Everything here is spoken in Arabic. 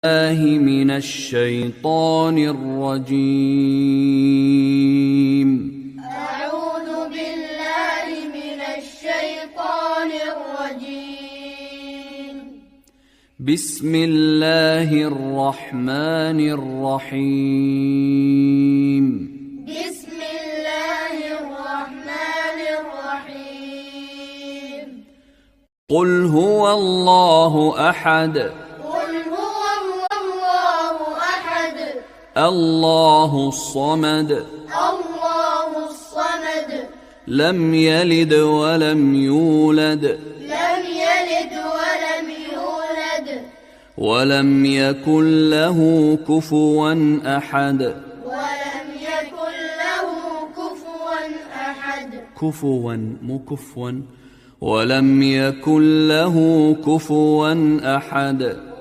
من الشيطان الرجيم. أعوذ بالله من الشيطان الرجيم. بسم الله الرحمن الرحيم. بسم الله الرحمن الرحيم. قل هو الله أحد الله الصمد الله الصمد لم يلد ولم يولد لم يلد ولم يولد ولم يكن له كفوا أحد ولم يكن له كفوا أحد كفوا مو كفوا ولم يكن له كفوا أحد